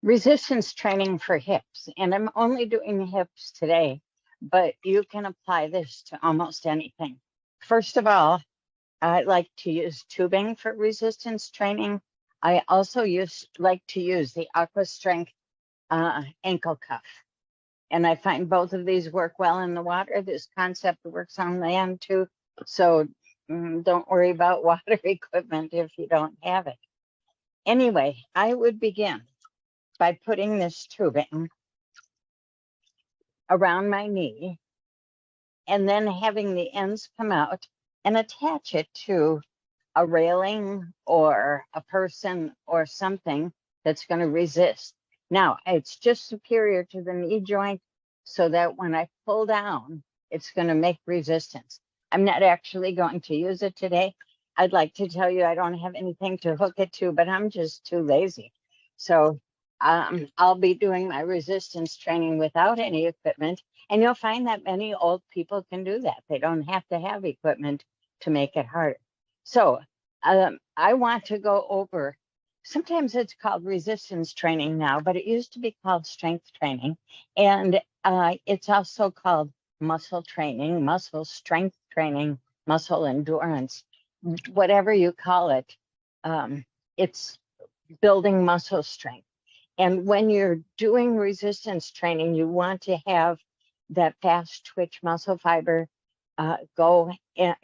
Resistance training for hips, and I'm only doing hips today, but you can apply this to almost anything. First of all, I like to use tubing for resistance training. I also like to use the Aqua Strength ankle cuff. And I find both of these work well in the water. This concept works on land too. So don't worry about water equipment if you don't have it. Anyway, I would begin by putting this tubing around my knee and then having the ends come out and attach it to a railing or a person or something that's going to resist. Now, it's just superior to the knee joint so that when I pull down, it's going to make resistance. I'm not actually going to use it today. I'd like to tell you I don't have anything to hook it to, but I'm just too lazy. So I'll be doing my resistance training without any equipment. And you'll find that many old people can do that. They don't have to have equipment to make it harder. So I want to go over, sometimes it's called resistance training now, but it used to be called strength training. And it's also called muscle training, muscle strength training, muscle endurance, whatever you call it. It's building muscle strength. And when you're doing resistance training, you want to have that fast twitch muscle fiber go and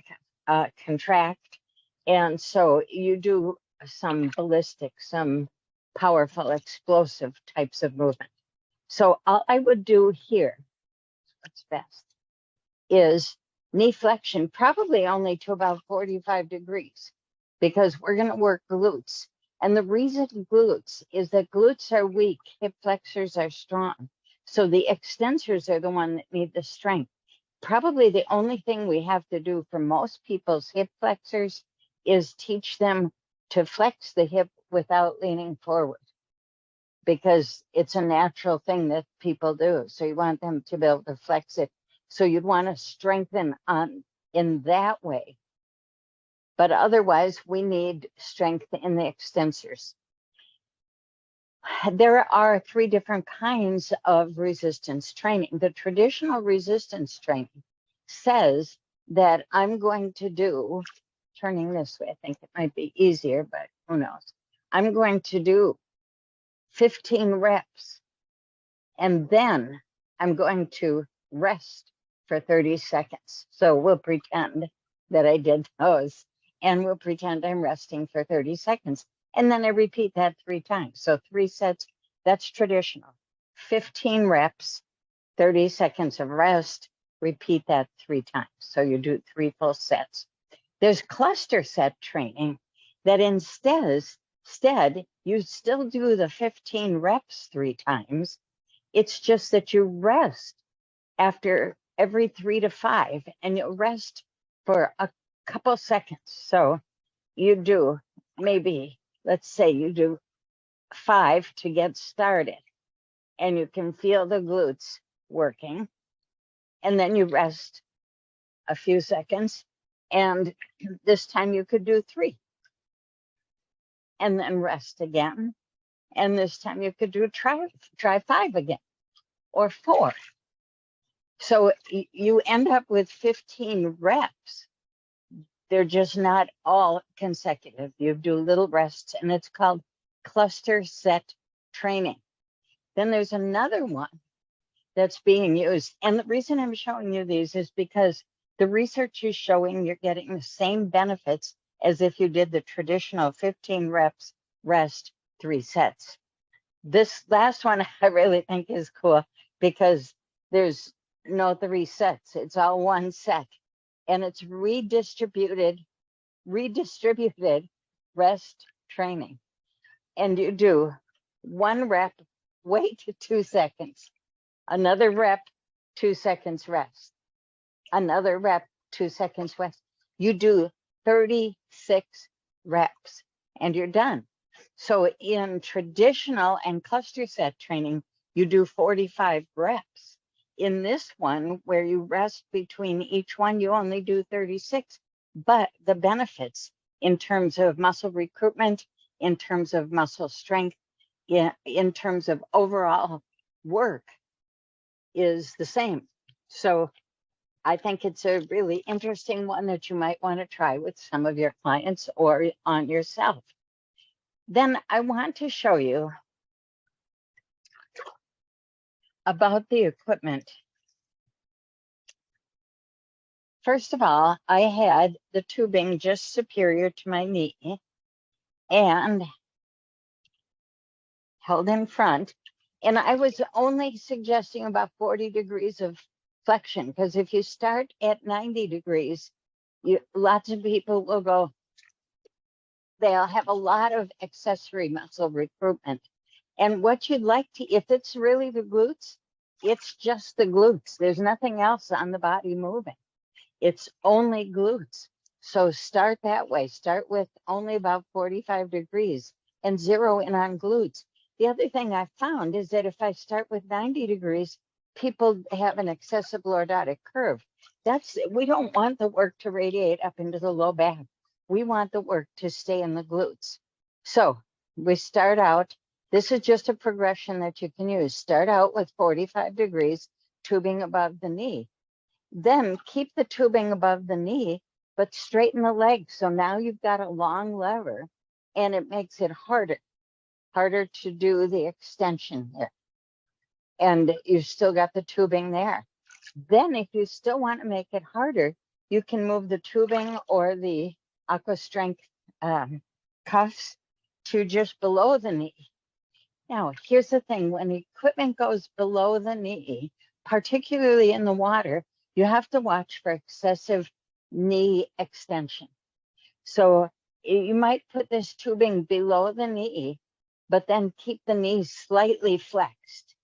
contract. And so you do some ballistic, some powerful, explosive types of movement. So all I would do here, what's best, is knee flexion, probably only to about 45 degrees, because we're going to work glutes. And the reason glutes is that glutes are weak, hip flexors are strong. So the extensors are the one that need the strength. Probably the only thing we have to do for most people's hip flexors is teach them to flex the hip without leaning forward, because it's a natural thing that people do. So you want them to be able to flex it. So you'd want to strengthen in that way. But otherwise, we need strength in the extensors. There are 3 different kinds of resistance training. The traditional resistance training says that I'm going to do, turning this way, I think it might be easier, but who knows. I'm going to do 15 reps, and then I'm going to rest for 30 seconds. So we'll pretend that I did those, and we'll pretend I'm resting for 30 seconds. And then I repeat that 3 times. So 3 sets, that's traditional. 15 reps, 30 seconds of rest, repeat that 3 times. So you do 3 full sets. There's cluster set training that instead you still do the 15 reps 3 times. It's just that you rest after every 3 to 5, and you'll rest for a couple seconds. So you do maybe, let's say you do 5 to get started, and you can feel the glutes working, and then you rest a few seconds, and this time you could do 3, and then rest again, and this time you could do try 5 again, or 4. So you end up with 15 reps. They're just not all consecutive. You do little rests, and it's called cluster set training. Then there's another one that's being used. And the reason I'm showing you these is because the research is showing you're getting the same benefits as if you did the traditional 15 reps, rest, 3 sets. This last one I really think is cool because there's no 3 sets. It's all 1 set. And it's redistributed rest training. And you do 1 rep, wait 2 seconds, another rep, 2 seconds rest, another rep, 2 seconds rest. You do 36 reps and you're done. So in traditional and cluster set training, you do 45 reps. In this one, where you rest between each one, you only do 36. But the benefits in terms of muscle recruitment, in terms of muscle strength, in terms of overall work is the same. So I think it's a really interesting one that you might want to try with some of your clients or on yourself. Then I want to show you about the equipment. First of all, I had the tubing just superior to my knee and held in front. And I was only suggesting about 40 degrees of flexion, because if you start at 90 degrees, lots of people will go, they'll have a lot of accessory muscle recruitment. And what you'd like to, if it's really the glutes, it's just the glutes. There's nothing else on the body moving. It's only glutes. So start that way. Start with only about 45 degrees and zero in on glutes. The other thing I found is that if I start with 90 degrees, people have an excessive lordotic curve. We don't want the work to radiate up into the low back. We want the work to stay in the glutes. So we start out, this is just a progression that you can use. Start out with 45 degrees, tubing above the knee. Then keep the tubing above the knee, but straighten the leg. So now you've got a long lever and it makes it harder to do the extension here. And you've still got the tubing there. Then if you still want to make it harder, you can move the tubing or the Aqua Strength cuffs to just below the knee. Now, here's the thing, when equipment goes below the knee, particularly in the water, you have to watch for excessive knee extension. So you might put this tubing below the knee, but then keep the knee slightly flexed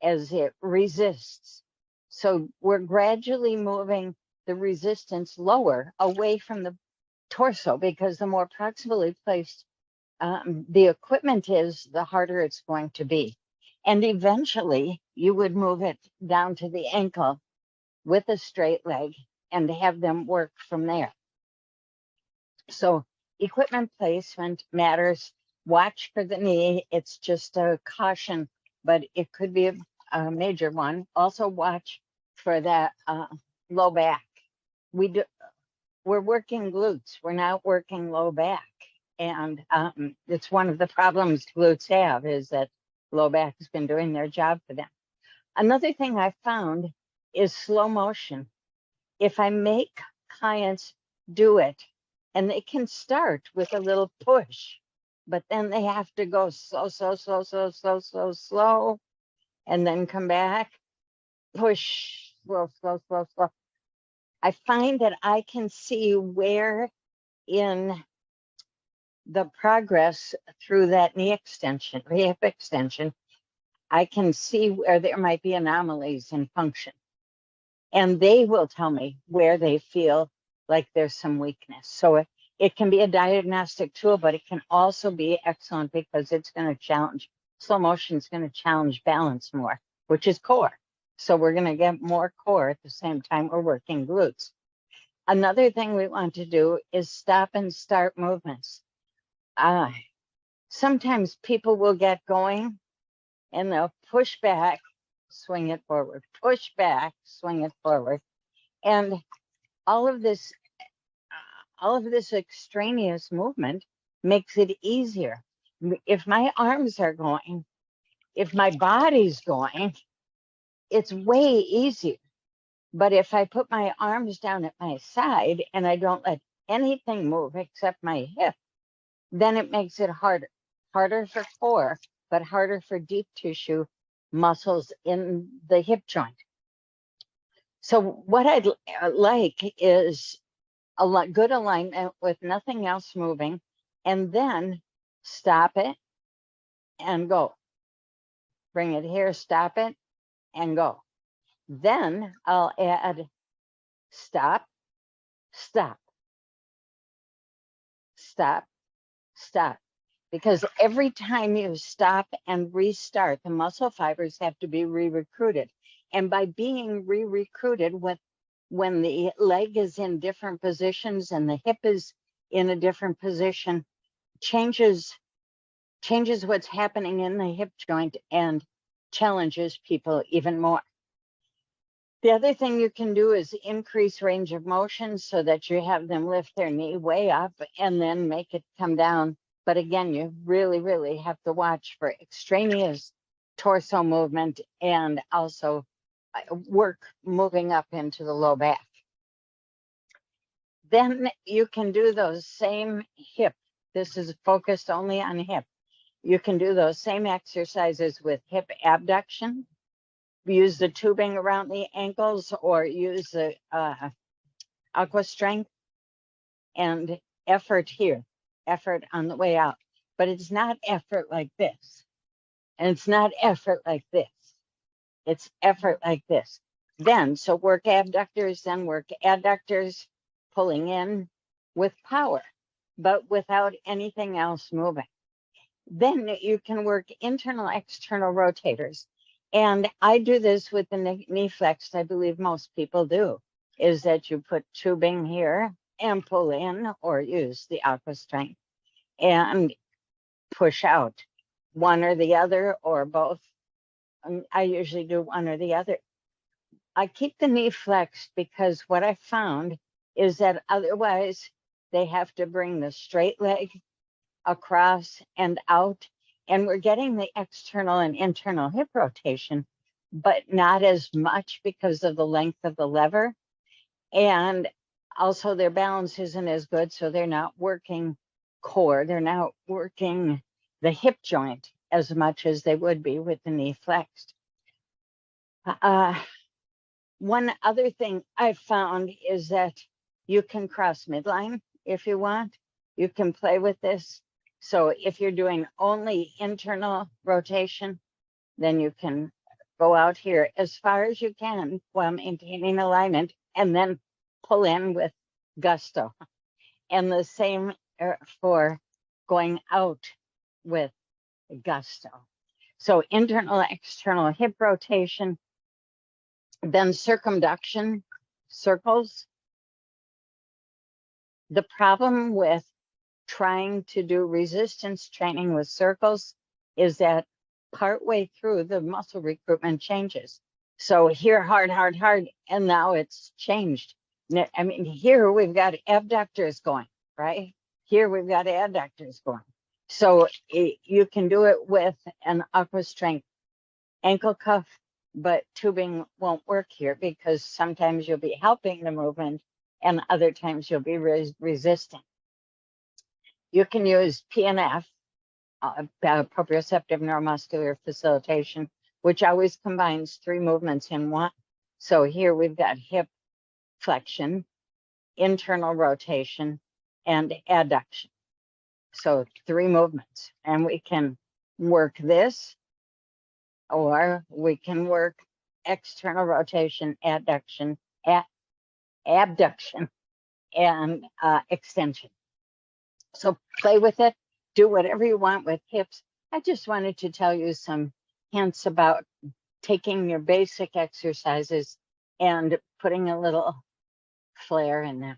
as it resists. So we're gradually moving the resistance lower away from the torso, because the more proximally placed the equipment is, the harder it's going to be. And eventually you would move it down to the ankle with a straight leg and have them work from there. So equipment placement matters. Watch for the knee. It's just a caution, but it could be a major one. Also watch for that low back. We're working glutes. We're not working low back. And it's one of the problems glutes have, is that low back has been doing their job for them. Another thing I found is slow motion. If I make clients do it, and they can start with a little push, but then they have to go slow, and then come back, push, slow. I find that I can see where in the progress through that knee extension, hip extension, I can see where there might be anomalies in function. And they will tell me where they feel like there's some weakness. So it can be a diagnostic tool, but it can also be excellent because it's going to challenge, slow motion is going to challenge balance more, which is core. So we're going to get more core at the same time we're working glutes. Another thing we want to do is stop and start movements. Sometimes people will get going and they'll push back, swing it forward, push back, swing it forward. And all of this extraneous movement makes it easier. If my arms are going, if my body's going, it's way easier. But if I put my arms down at my side and I don't let anything move except my hip, then it makes it harder. Harder for core, but harder for deep tissue muscles in the hip joint. So what I'd like is a good alignment with nothing else moving, and then stop it and go. Bring it here, stop it and go. Then I'll add stop, stop, stop, stop. Because every time you stop and restart, the muscle fibers have to be re-recruited. And by being re-recruited, when the leg is in different positions and the hip is in a different position, changes changes what's happening in the hip joint and challenges people even more. The other thing you can do is increase range of motion so that you have them lift their knee way up and then make it come down. But again, you really, really have to watch for extraneous torso movement and also work moving up into the low back. Then you can do those same hip. This is focused only on hip. You can do those same exercises with hip abduction. Use the tubing around the ankles or use the aqua strength and effort here, effort on the way out. But it's not effort like this. And it's not effort like this. It's effort like this. Then, so work abductors, then work adductors, pulling in with power, but without anything else moving. Then you can work internal, external rotators. And I do this with the knee flex. I believe most people do, is that you put tubing here and pull in or use the aqua strength and push out one or the other or both. I usually do one or the other. I keep the knee flexed because what I found is that otherwise they have to bring the straight leg across and out. And we're getting the external and internal hip rotation, but not as much because of the length of the lever. And also their balance isn't as good, so they're not working core. They're not working the hip joint as much as they would be with the knee flexed. One other thing I found is that you can cross midline if you want. You can play with this. So if you're doing only internal rotation, then you can go out here as far as you can while maintaining alignment and then pull in with gusto. And the same for going out with gusto. So internal, external hip rotation, then circumduction, circles. The problem with trying to do resistance training with circles is that partway through the muscle recruitment changes. So here, hard, hard, hard, and now it's changed. I mean, here we've got abductors going, right? Here we've got adductors going. So you can do it with an aqua strength ankle cuff, but tubing won't work here because sometimes you'll be helping the movement and other times you'll be resisting. You can use PNF, proprioceptive neuromuscular facilitation, which always combines 3 movements in one. So here we've got hip flexion, internal rotation, and adduction. So 3 movements, and we can work this, or we can work external rotation, adduction, abduction, and extension. So play with it, do whatever you want with hips. I just wanted to tell you some hints about taking your basic exercises and putting a little flair in them.